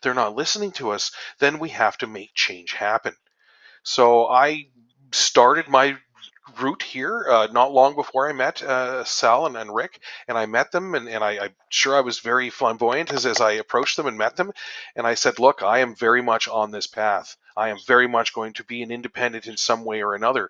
they're not listening to us, then we have to make change happen. So I started my route here not long before I met Sal and Rick, and I met them, and I'm sure I was very flamboyant as I approached them and met them, and I said, look, I am very much on this path. I am very much going to be an independent in some way or another.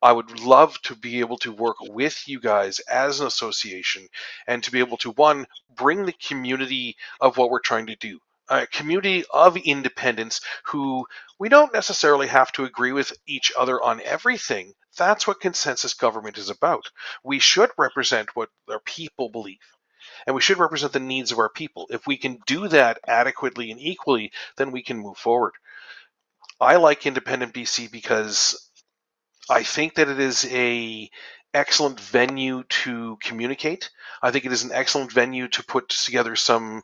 I would love to be able to work with you guys as an association and to be able to, one, bring the community of what we're trying to do. A community of independents who we don't necessarily have to agree with each other on everything. That's what consensus government is about. We should represent what our people believe, and we should represent the needs of our people. If we can do that adequately and equally, then we can move forward. I like Independent BC because I think that it is a excellent venue to communicate. I think it is an excellent venue to put together some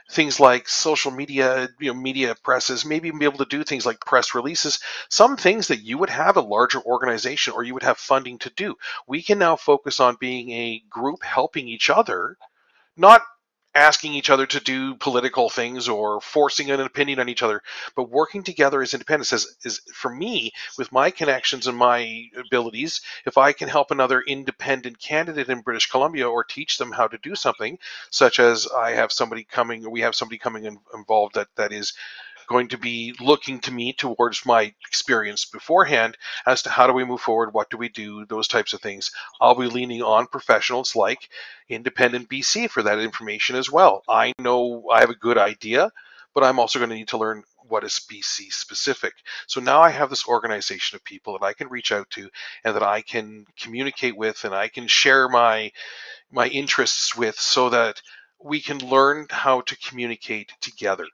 things like social media, media presses, maybe even be able to do things like press releases, some things that you would have a larger organization or you would have funding to do. We can now focus on being a group helping each other, not asking each other to do political things or forcing an opinion on each other, but working together as independents. Is for me, with my connections and my abilities, if I can help another independent candidate in British Columbia or teach them how to do something, such as I have somebody coming, or we have somebody coming involved that is going to be looking to me towards my experience beforehand as to how do we move forward, what do we do, those types of things. I'll be leaning on professionals like Independent BC for that information as well. I know I have a good idea, but I'm also going to need to learn what is BC specific. So now I have this organization of people that I can reach out to and that I can communicate with and I can share my interests with so that we can learn how to communicate together.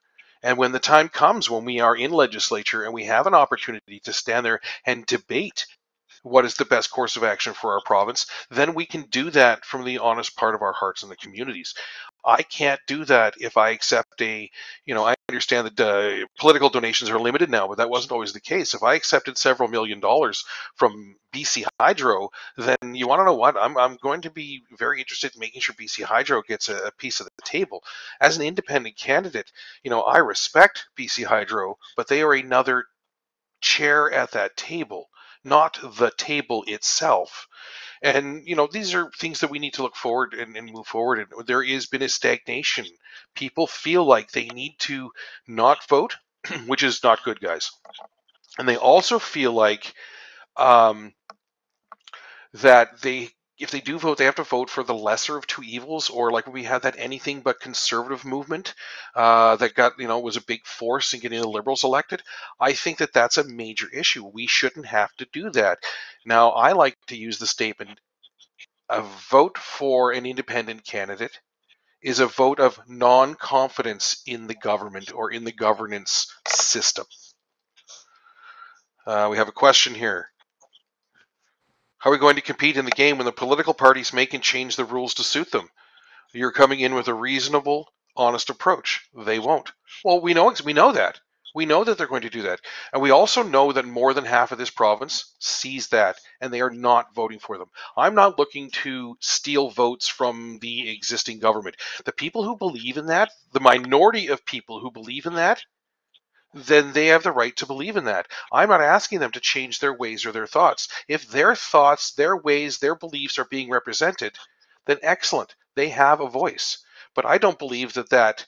And when the time comes when we are in legislature and we have an opportunity to stand there and debate what is the best course of action for our province, then we can do that from the honest part of our hearts and the communities. I can't do that if I accept I understand that political donations are limited now, but that wasn't always the case. If I accepted several $1,000,000 from BC Hydro, then you want to know what? I'm going to be very interested in making sure BC Hydro gets a piece of the table. As an independent candidate, I respect BC Hydro, but they are another chair at that table, not the table itself. And these are things that we need to look forward and move forward. And there has been a stagnation. People feel like they need to not vote, which is not good, guys. And they also feel like um, that if they do vote, they have to vote for the lesser of two evils, or like we had that anything but conservative movement that got, was a big force in getting the Liberals elected. I think that that's a major issue. We shouldn't have to do that. Now, I like to use the statement, a vote for an independent candidate is a vote of non-confidence in the government or in the governance system. We have a question here. How are we going to compete in the game when the political parties make and change the rules to suit them? You're coming in with a reasonable, honest approach. They won't. Well, we know that. We know that they're going to do that. And we also know that more than half of this province sees that, and they are not voting for them. I'm not looking to steal votes from the existing government. The people who believe in that, the minority of people who believe in that, then they have the right to believe in that. I'm not asking them to change their ways or their thoughts. If their thoughts, their ways, their beliefs are being represented, then excellent. They have a voice. But I don't believe that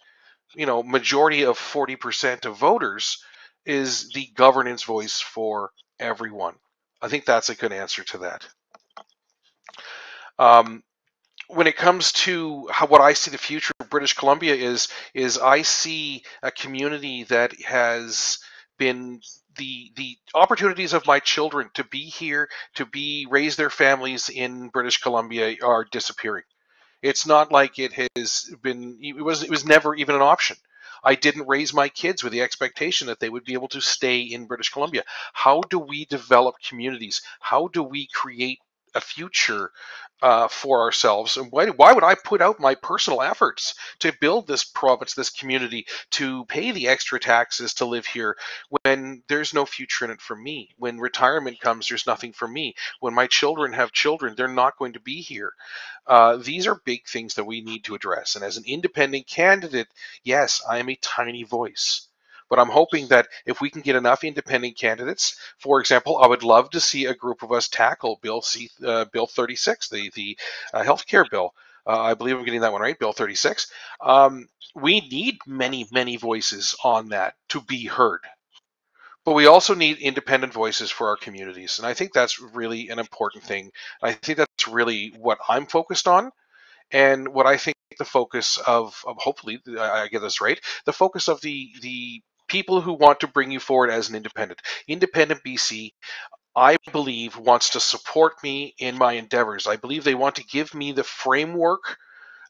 majority of 40% of voters is the governance voice for everyone. I think that's a good answer to that. When it comes to what I see the future of British Columbia is I see a community that has been the opportunities of my children to be here, to raise their families in British Columbia are disappearing. It's not like it was never even an option. I didn't raise my kids with the expectation that they would be able to stay in British Columbia. How do we develop communities? How do we create a future for ourselves. And why would I put out my personal efforts to build this province, this community, to pay the extra taxes to live here when there's no future in it for me? When retirement comes, there's nothing for me. When my children have children, they're not going to be here. These are big things that we need to address. And as an independent candidate, yes, I am a tiny voice. But I'm hoping that if we can get enough independent candidates, for example, I would love to see a group of us tackle Bill 36, the healthcare bill. I believe I'm getting that one right, Bill 36. We need many voices on that to be heard. But we also need independent voices for our communities. And I think that's really an important thing. I think that's really what I'm focused on, and what I think the focus of hopefully I get this right, the focus of the people who want to bring you forward as an independent BC, I believe wants to support me in my endeavors. I believe they want to give me the framework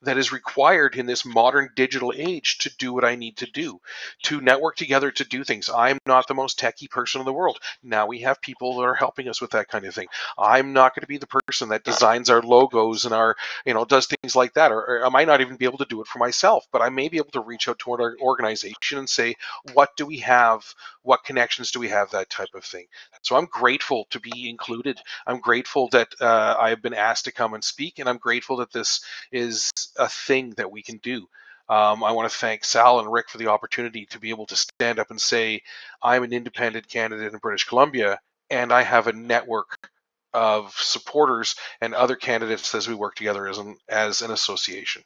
that is required in this modern digital age to do what I need to do, to network together, to do things. I'm not the most techie person in the world. Now we have people that are helping us with that kind of thing. I'm not going to be the person that designs our logos and our, does things like that. Or I might not even be able to do it for myself, but I may be able to reach out toward our organization and say, what do we have? What connections do we have? That type of thing. So I'm grateful to be included. I'm grateful that I've been asked to come and speak, and I'm grateful that this is a thing that we can do. I want to thank Sal and Rick for the opportunity to be able to stand up and say, I'm an independent candidate in British Columbia, and I have a network of supporters and other candidates as we work together as an association.